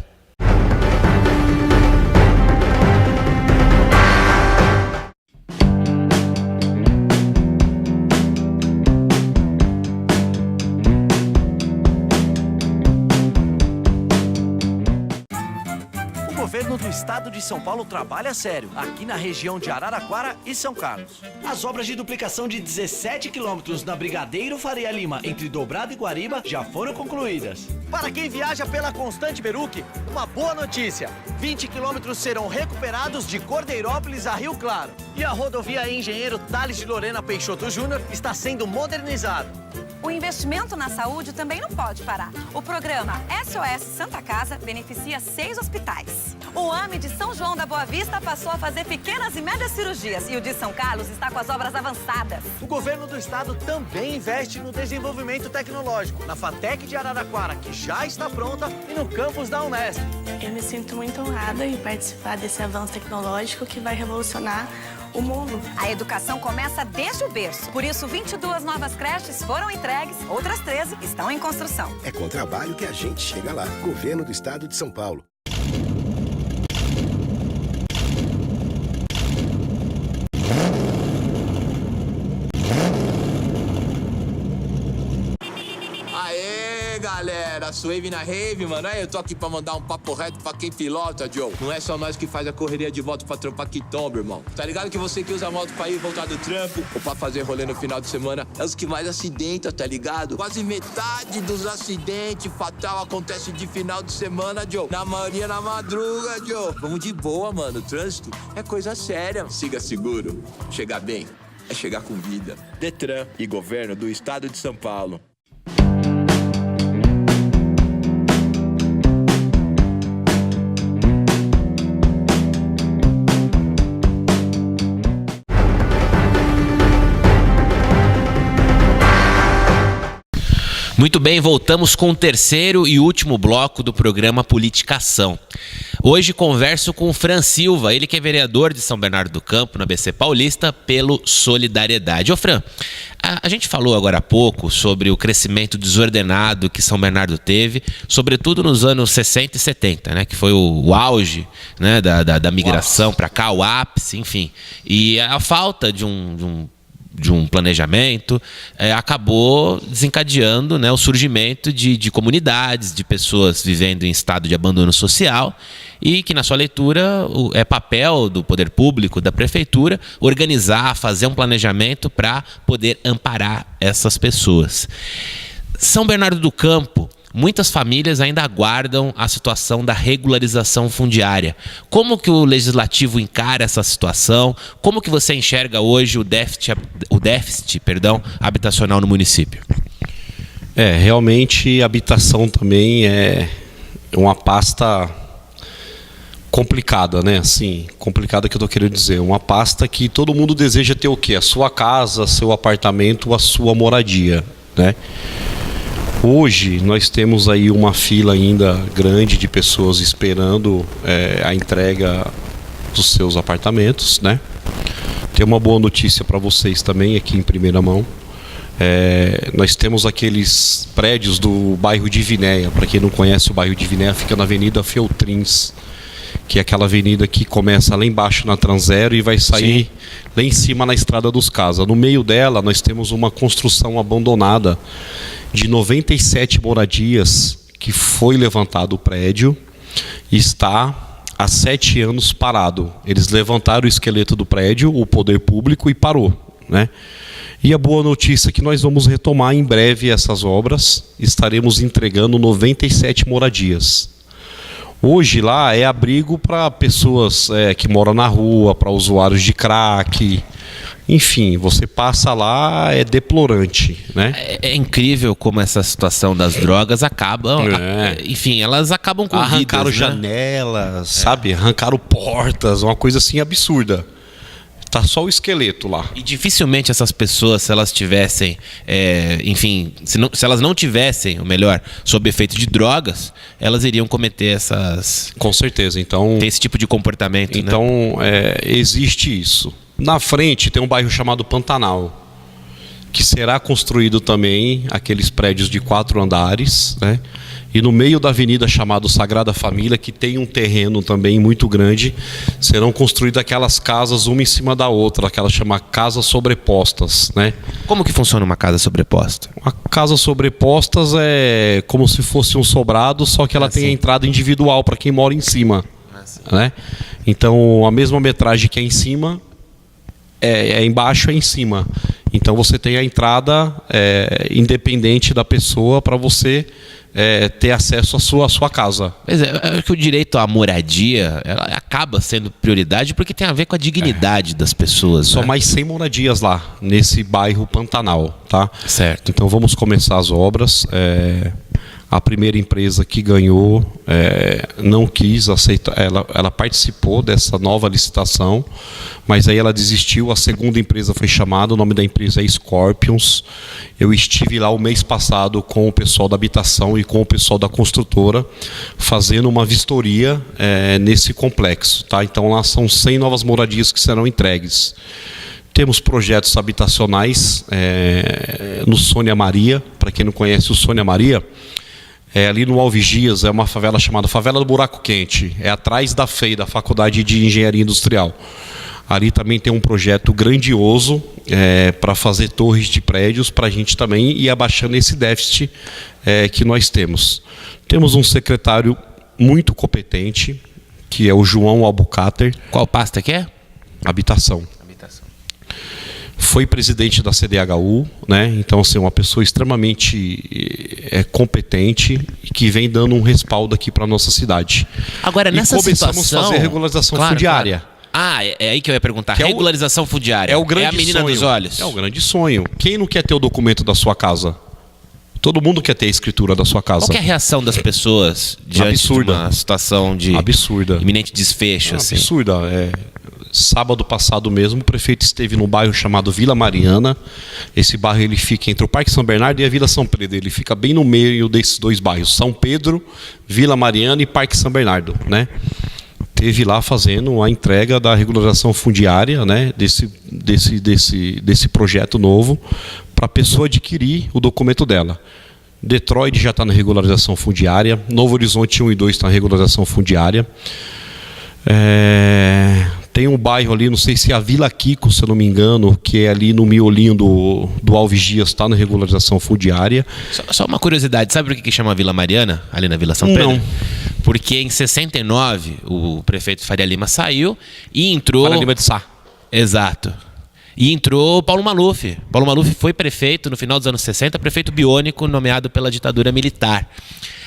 O governo do estado de São Paulo trabalha sério, aqui na região de Araraquara e São Carlos. As obras de duplicação de 17 quilômetros na Brigadeiro Faria Lima, entre Dobrado e Guariba, já foram concluídas. Para quem viaja pela Constante Beruque, uma boa notícia. 20 quilômetros serão recuperados de Cordeirópolis a Rio Claro. E a rodovia Engenheiro Tales de Lorena Peixoto Júnior está sendo modernizada. O investimento na saúde também não pode parar. O programa SOS Santa Casa beneficia 6 hospitais. O AME de São João da Boa Vista passou a fazer pequenas e médias cirurgias e o de São Carlos está com as obras avançadas. O governo do estado também investe no desenvolvimento tecnológico, na FATEC de Araraquara, que já está pronta, e no campus da Unesp. Eu me sinto muito honrada em participar desse avanço tecnológico que vai revolucionar o mundo. A educação começa desde o berço. Por isso, 22 novas creches foram entregues, outras 13 estão em construção. É com trabalho que a gente chega lá. Governo do estado de São Paulo. Aê, galera, Suave na rave, mano. Aí eu tô aqui pra mandar um papo reto pra quem pilota, Joe. Não é só nós que faz a correria de volta pra trampar que tomba, irmão. Tá ligado que você que usa a moto pra ir voltar do trampo ou pra fazer rolê no final de semana é os que mais acidentam, tá ligado? Quase metade dos acidentes fatal acontece de final de semana, Joe. Na maioria na madruga, Joe. Vamos de boa, mano. O trânsito é coisa séria. Siga seguro. Chegar bem é chegar com vida. Detran e governo do estado de São Paulo. Muito bem, voltamos com o terceiro e último bloco do programa Politicação. Hoje converso com o Fran Silva, ele que é vereador de São Bernardo do Campo, na BC Paulista, pelo Solidariedade. Ô Fran, a gente falou agora há pouco sobre o crescimento desordenado que São Bernardo teve, sobretudo nos anos 60 e 70, né, que foi o auge, né, da migração para cá, o ápice, enfim. E a falta de um planejamento, acabou desencadeando, né, o surgimento de comunidades, de pessoas vivendo em estado de abandono social e que, na sua leitura, é papel do poder público, da prefeitura, organizar, fazer um planejamento para poder amparar essas pessoas. São Bernardo do Campo, muitas famílias ainda aguardam a situação da regularização fundiária. Como que o Legislativo encara essa situação? Como que você enxerga hoje o déficit habitacional no município? Realmente habitação também é uma pasta complicada, né? Assim, complicada que eu estou querendo dizer. Uma pasta que todo mundo deseja ter o quê? A sua casa, seu apartamento, a sua moradia, né? Hoje nós temos aí uma fila ainda grande de pessoas esperando a entrega dos seus apartamentos, né? Tem uma boa notícia para vocês também aqui em primeira mão. Nós temos aqueles prédios do bairro de Vinéia. Para quem não conhece, o bairro de Vinéia fica na Avenida Feltrins, que é aquela avenida que começa lá embaixo na Transero e vai sair lá em cima na Estrada dos Casas. No meio dela nós temos uma construção abandonada de 97 moradias, que foi levantado o prédio e está há 7 anos parado. Eles levantaram o esqueleto do prédio, o poder público, e parou, né? E a boa notícia é que nós vamos retomar em breve essas obras, estaremos entregando 97 moradias. Hoje lá é abrigo para pessoas que moram na rua, para usuários de crack. Enfim, você passa lá, é deplorante, né? É incrível como essa situação das drogas acaba, enfim, elas acabam com arrancaram vidas, né? janelas, sabe? Arrancaram portas, uma coisa assim absurda. Tá só o esqueleto lá. E dificilmente essas pessoas, se elas tivessem, enfim, se elas não tivessem, ou melhor, sob efeito de drogas, elas iriam cometer essas... Com certeza. Então, Tem esse tipo de comportamento, né? então existe isso. Na frente tem um bairro chamado Pantanal, que será construído também aqueles prédios de 4 andares, né? E no meio da avenida chamado Sagrada Família, que tem um terreno também muito grande, serão construídas aquelas casas uma em cima da outra, aquelas chama casas sobrepostas, né? Como que funciona uma casa sobreposta? Uma casa sobrepostas é como se fosse um sobrado, só que ela tem a entrada individual para quem mora em cima, né? Então a mesma metragem que é em cima é embaixo, é em cima. Então você tem a entrada independente da pessoa para você ter acesso à sua casa. Mas é que o direito à moradia ela acaba sendo prioridade porque tem a ver com a dignidade das pessoas. Só né? mais 100 moradias lá, nesse bairro Pantanal, tá? Certo. Então vamos começar as obras. A primeira empresa que ganhou não quis aceitar, ela participou dessa nova licitação, mas aí ela desistiu. A segunda empresa foi chamada, o nome da empresa é Scorpions. Eu estive lá o mês passado com o pessoal da habitação e com o pessoal da construtora, fazendo uma vistoria nesse complexo, tá? Então lá são 100 novas moradias que serão entregues. Temos projetos habitacionais no Sônia Maria. Para quem não conhece o Sônia Maria, ali no Alvigias, é uma favela chamada Favela do Buraco Quente. É atrás da FEI, da Faculdade de Engenharia Industrial. Ali também tem um projeto grandioso para fazer torres de prédios, para a gente também ir abaixando esse déficit que nós temos. Temos um secretário muito competente, que é o João Albucater. Qual pasta que é? Habitação. Foi presidente da CDHU, né? Então, assim, uma pessoa extremamente competente e que vem dando um respaldo aqui para a nossa cidade. Agora, nessa começamos situação... a fazer regularização fundiária. Claro. Ah, é aí que eu ia perguntar. Que Regularização fundiária. É o grande a menina sonho. dos olhos. É o grande sonho. Quem não quer ter o documento da sua casa? Todo mundo quer ter a escritura da sua casa. Qual que é a reação das pessoas diante Absurda. de uma situação de Absurda. iminente desfecho? Assim? Absurda. Sábado passado mesmo, o prefeito esteve num bairro chamado Vila Mariana. Esse bairro ele fica entre o Parque São Bernardo e a Vila São Pedro. Ele fica bem no meio desses dois bairros, São Pedro, Vila Mariana e Parque São Bernardo, né? Teve lá fazendo a entrega da regularização fundiária, né? Desse projeto novo, para a pessoa adquirir o documento dela. Detroit já está na regularização fundiária, Novo Horizonte 1 e 2 está na regularização fundiária. Tem um bairro ali, não sei se é a Vila Kiko, se eu não me engano, que é ali no miolinho do Alvigias, está na regularização fundiária. Só uma curiosidade, sabe por que chama Vila Mariana, ali na Vila São Pedro? Não. Porque em 69 o prefeito Faria Lima saiu e entrou... Faria Lima de Sá. Exato. E entrou Paulo Maluf. Paulo Maluf foi prefeito no final dos anos 60, prefeito biônico nomeado pela ditadura militar.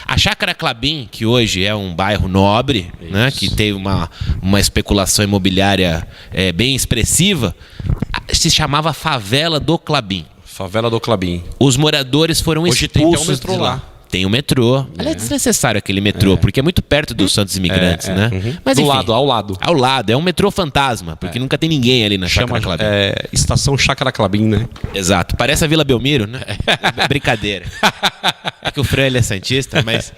A Chácara Klabin, que hoje é um bairro nobre, né, que tem uma especulação imobiliária bem expressiva, se chamava Favela do Klabin. Favela do Klabin. Os moradores foram Hoje expulsos tem até um metrô de lá. lá. Tem o metrô. É desnecessário aquele metrô, porque é muito perto dos Santos Imigrantes, né? Mas, Do enfim, lado, ao lado. Ao lado. É um metrô fantasma, porque nunca tem ninguém ali na Chácara Klabin. Estação Chácara Klabin, né? Exato. Parece a Vila Belmiro, né? Brincadeira. É que o Fran ele é santista, mas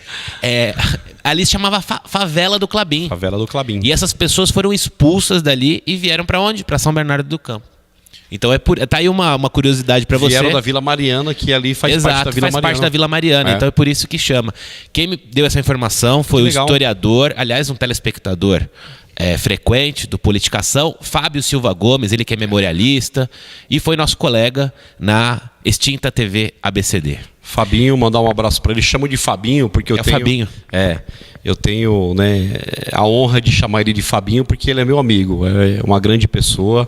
ali se chamava Favela do Klabin. Favela do Klabin. E essas pessoas foram expulsas dali e vieram para onde? Para São Bernardo do Campo. Então tá aí uma curiosidade para você. Vieram da Vila Mariana, que ali faz parte da Vila Mariana. Faz parte da Vila Mariana, então é por isso que chama. Quem me deu essa informação foi o historiador, aliás, um telespectador frequente do Politicação, Fábio Silva Gomes, ele que é memorialista e foi nosso colega na extinta TV ABCD. Fabinho, mandar um abraço para ele. Chamo de Fabinho porque eu tenho... Fabinho. Eu tenho, né, a honra de chamar ele de Fabinho porque ele é meu amigo. É uma grande pessoa,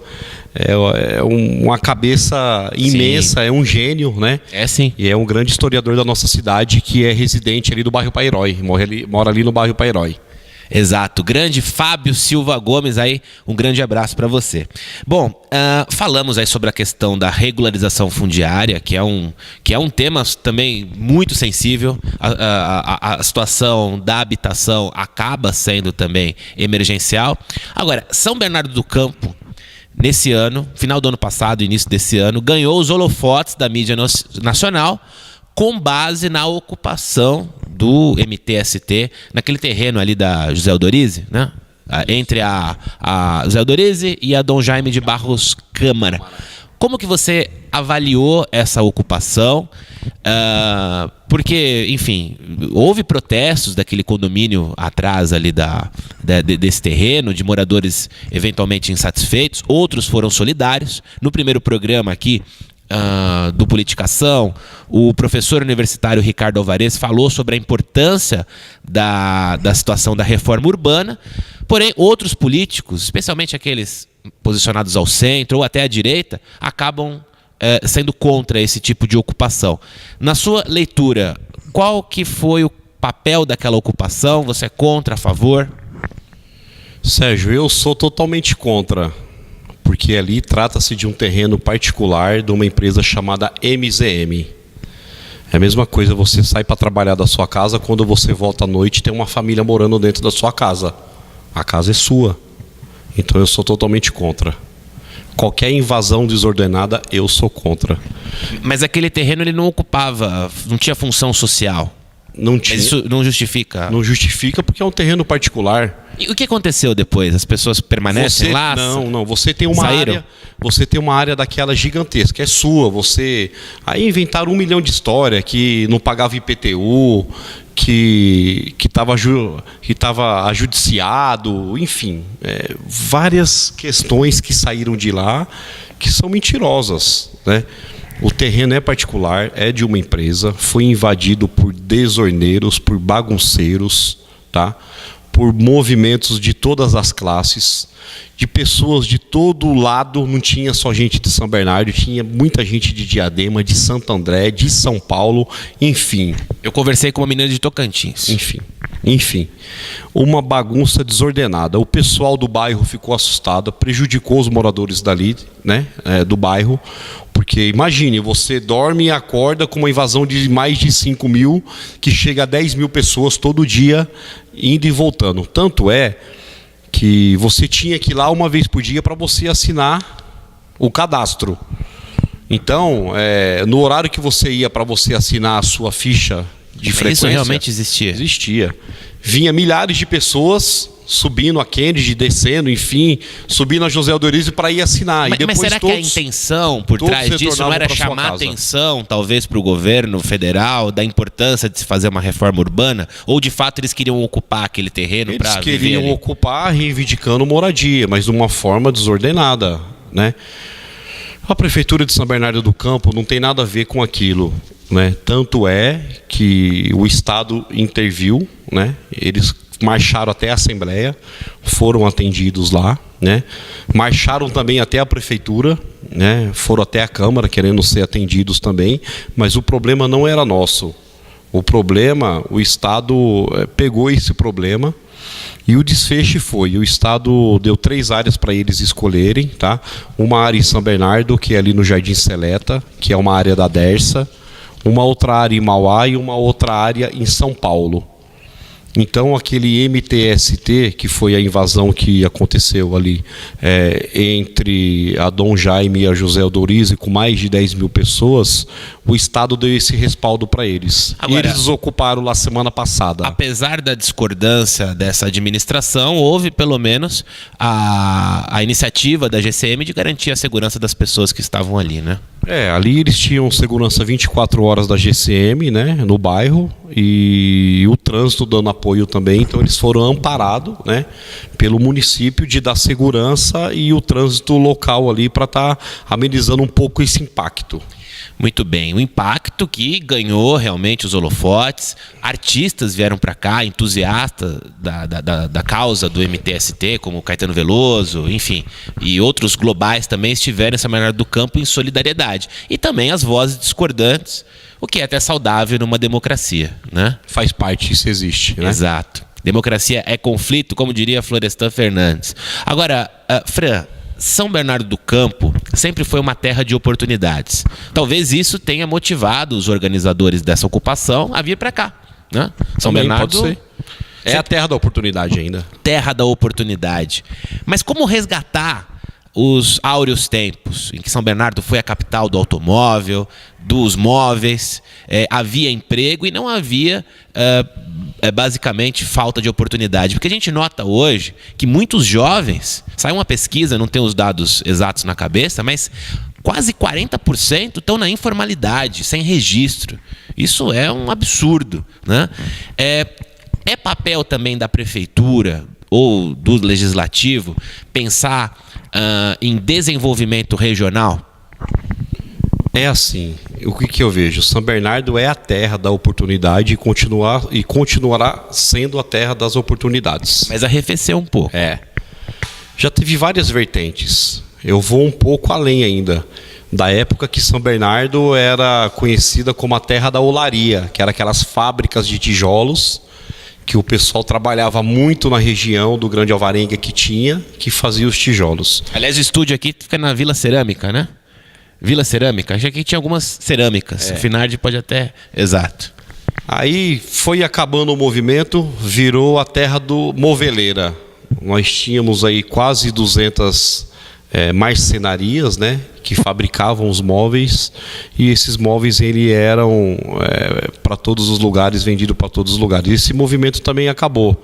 uma cabeça imensa, é um gênio, né? É sim. E é um grande historiador da nossa cidade que é residente ali do bairro Pairói. Mora ali no bairro Pairói. Exato, grande Fábio Silva Gomes aí, um grande abraço para você. Bom, falamos aí sobre a questão da regularização fundiária, que é um tema também muito sensível. A situação da habitação acaba sendo também emergencial. Agora, São Bernardo do Campo nesse ano, final do ano passado, início desse ano, ganhou os holofotes da mídia nacional com base na ocupação do MTST naquele terreno ali da José Aldorize, né? Entre a José Aldorize e a Dom Jaime de Barros Câmara. Como que você avaliou essa ocupação? Porque, enfim, houve protestos daquele condomínio atrás ali desse terreno, de moradores eventualmente insatisfeitos, outros foram solidários. No primeiro programa aqui, do Politicação, o professor universitário Ricardo Alvarez falou sobre a importância da situação da reforma urbana, porém outros políticos, especialmente aqueles posicionados ao centro ou até à direita, acabam sendo contra esse tipo de ocupação. Na sua leitura, qual que foi o papel daquela ocupação? Você é contra, a favor? Sérgio, eu sou totalmente contra. Porque ali trata-se de um terreno particular de uma empresa chamada MZM. É a mesma coisa, você sai para trabalhar da sua casa, quando você volta à noite tem uma família morando dentro da sua casa. A casa é sua. Então eu sou totalmente contra. Qualquer invasão desordenada, eu sou contra. Mas aquele terreno ele não ocupava, não tinha função social. Não tinha. Mas isso não justifica? Não justifica porque é um terreno particular. E o que aconteceu depois? As pessoas permanecem lá? Não. Você tem uma área. Você tem uma área daquela gigantesca, é sua. Aí inventaram 1 milhão de história que não pagava IPTU, que estava ajudiciado, enfim, várias questões que saíram de lá que são mentirosas, né? O terreno é particular, é de uma empresa, foi invadido por desorneiros, por bagunceiros, tá? Por movimentos de todas as classes, de pessoas de todo lado, não tinha só gente de São Bernardo, tinha muita gente de Diadema, de Santo André, de São Paulo, enfim. Eu conversei com uma menina de Tocantins. Enfim, uma bagunça desordenada. O pessoal do bairro ficou assustado, prejudicou os moradores dali, né, do bairro, porque imagine, você dorme e acorda com uma invasão de mais de 5 mil, que chega a 10 mil pessoas todo dia, indo e voltando. Tanto é que você tinha que ir lá uma vez por dia para você assinar o cadastro. Então, no horário que você ia para você assinar a sua ficha de frequência... Isso realmente existia? Existia. Vinha milhares de pessoas subindo a Kennedy, descendo, enfim, subindo a José Aldorize para ir assinar. Mas será que a intenção por trás disso não era chamar a atenção, talvez, para o governo federal, da importância de se fazer uma reforma urbana? Ou, de fato, eles queriam ocupar aquele terreno para viver? Eles queriam ocupar, reivindicando moradia, mas de uma forma desordenada, né? A Prefeitura de São Bernardo do Campo não tem nada a ver com aquilo, né? Tanto é que o Estado interviu, né? Eles marcharam até a Assembleia, foram atendidos lá, né? Marcharam também até a Prefeitura, né? Foram até a Câmara querendo ser atendidos também, mas o problema não era nosso. O problema, o Estado pegou esse problema e o desfecho foi, o Estado deu 3 áreas para eles escolherem, tá? Uma área em São Bernardo, que é ali no Jardim Seleta, que é uma área da Dersa, uma outra área em Mauá e uma outra área em São Paulo. Então, aquele MTST, que foi a invasão que aconteceu ali entre a Dom Jaime e a José Aldorize, com mais de 10 mil pessoas, o Estado deu esse respaldo para eles. Agora, eles ocuparam lá semana passada. Apesar da discordância dessa administração, houve pelo menos a iniciativa da GCM de garantir a segurança das pessoas que estavam ali, né? Ali eles tinham segurança 24 horas da GCM, né, no bairro, e o trânsito dando apoio também. Então eles foram amparados, né, pelo município de dar segurança e o trânsito local ali para estar amenizando um pouco esse impacto. Muito bem, o impacto que ganhou realmente os holofotes, artistas vieram para cá, entusiastas da causa do MTST, como Caetano Veloso, enfim, e outros globais também estiveram em São Bernardo do Campo em solidariedade. E também as vozes discordantes, o que é até saudável numa democracia, né? Faz parte, isso existe, né? Exato. Democracia é conflito, como diria Florestan Fernandes. Agora, Fran, São Bernardo do Campo sempre foi uma terra de oportunidades. Talvez isso tenha motivado os organizadores dessa ocupação a vir para cá, né? São Também Bernardo pode ser. É a terra da oportunidade ainda. Terra da oportunidade. Mas como resgatar os áureos tempos em que São Bernardo foi a capital do automóvel, dos móveis, havia emprego e não havia basicamente falta de oportunidade. Porque a gente nota hoje que muitos jovens, sai uma pesquisa, não tenho os dados exatos na cabeça, mas quase 40% estão na informalidade, sem registro. Isso é um absurdo, né? É papel também da prefeitura ou do legislativo pensar em desenvolvimento regional? É assim, o que eu vejo? São Bernardo é a terra da oportunidade e continuará sendo a terra das oportunidades. Mas arrefeceu um pouco. Já teve várias vertentes. Eu vou um pouco além ainda. Da época que São Bernardo era conhecida como a terra da olaria, que era aquelas fábricas de tijolos que o pessoal trabalhava muito na região do Grande Alvarenga que fazia os tijolos. Aliás, o estúdio aqui fica na Vila Cerâmica, né? Vila Cerâmica. Achei que tinha algumas cerâmicas. O Finardi pode até... Exato. Aí foi acabando o movimento, virou a terra do moveleira. Nós tínhamos aí quase 200 marcenarias, né, que fabricavam os móveis, e esses móveis eram para todos os lugares, vendido para todos os lugares. Esse movimento também acabou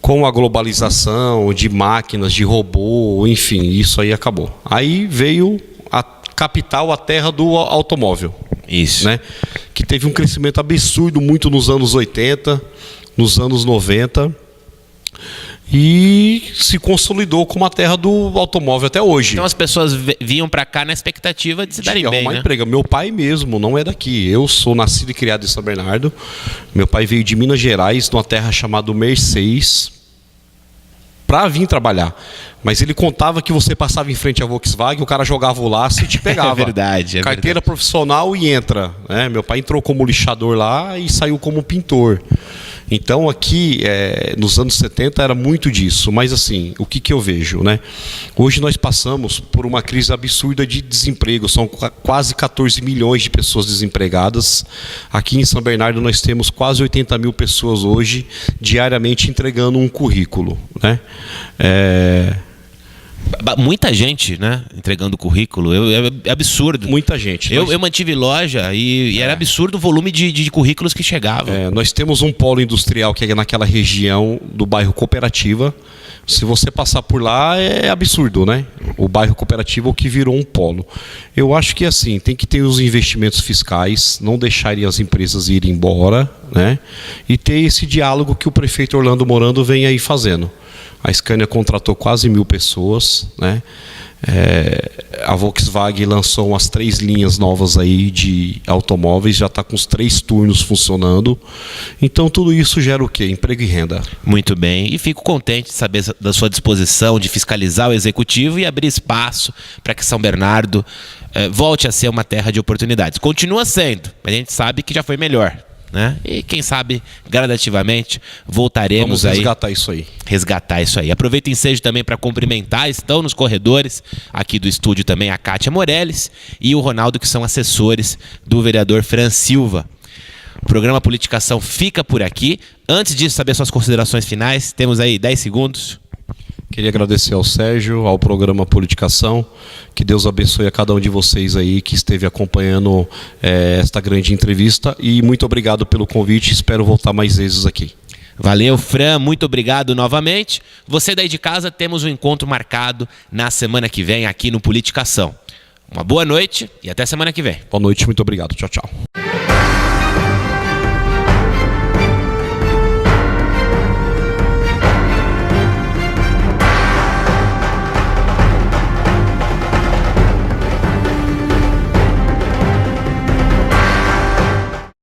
com a globalização de máquinas, de robô, enfim, isso aí acabou. Aí veio a capital, a terra do automóvel. Isso. Né, que teve um crescimento absurdo muito nos anos 80, nos anos 90, e se consolidou como a terra do automóvel até hoje. Então as pessoas vinham para cá na expectativa de se darem bem, né? Emprego. Meu pai mesmo não é daqui. Eu sou nascido e criado em São Bernardo. Meu pai veio de Minas Gerais, numa terra chamada Mercedes, para vir trabalhar. Mas ele contava que você passava em frente à Volkswagen, o cara jogava o laço e te pegava. É verdade. Carteira profissional e entra. Né? Meu pai entrou como lixador lá e saiu como pintor. Então aqui, nos anos 70 era muito disso. Mas assim, o que eu vejo? Né? Hoje nós passamos por uma crise absurda de desemprego. São quase 14 milhões de pessoas desempregadas. Aqui em São Bernardo nós temos quase 80 mil pessoas hoje diariamente entregando um currículo. Né? Muita gente, né, entregando currículo. É absurdo. Muita gente. Eu mantive loja e era absurdo o volume de currículos que chegavam. Nós temos um polo industrial que é naquela região do bairro Cooperativa. Se você passar por lá, é absurdo, né? O bairro Cooperativa é o que virou um polo. Eu acho que assim, tem que ter os investimentos fiscais, não deixarem as empresas irem embora, né? E ter esse diálogo que o prefeito Orlando Morando vem aí fazendo. A Scania contratou quase 1.000 pessoas, né? A Volkswagen lançou umas 3 linhas novas aí de automóveis, já está com os 3 turnos funcionando. Então tudo isso gera o quê? Emprego e renda. Muito bem, e fico contente de saber da sua disposição de fiscalizar o executivo e abrir espaço para que São Bernardo volte a ser uma terra de oportunidades. Continua sendo, mas a gente sabe que já foi melhor. Né? E quem sabe, gradativamente, voltaremos Vamos resgatar isso aí. Aproveito o ensejo também para cumprimentar, estão nos corredores aqui do estúdio também a Kátia Morelles e o Ronaldo, que são assessores do vereador Fran Silva. O programa Politicação fica por aqui. Antes disso, saber suas considerações finais, temos aí 10 segundos. Queria agradecer ao Sérgio, ao programa Politicação. Que Deus abençoe a cada um de vocês aí que esteve acompanhando esta grande entrevista. E muito obrigado pelo convite. Espero voltar mais vezes aqui. Valeu, Fran. Muito obrigado novamente. Você daí de casa, temos um encontro marcado na semana que vem aqui no Politicação. Uma boa noite e até semana que vem. Boa noite, muito obrigado. Tchau, tchau.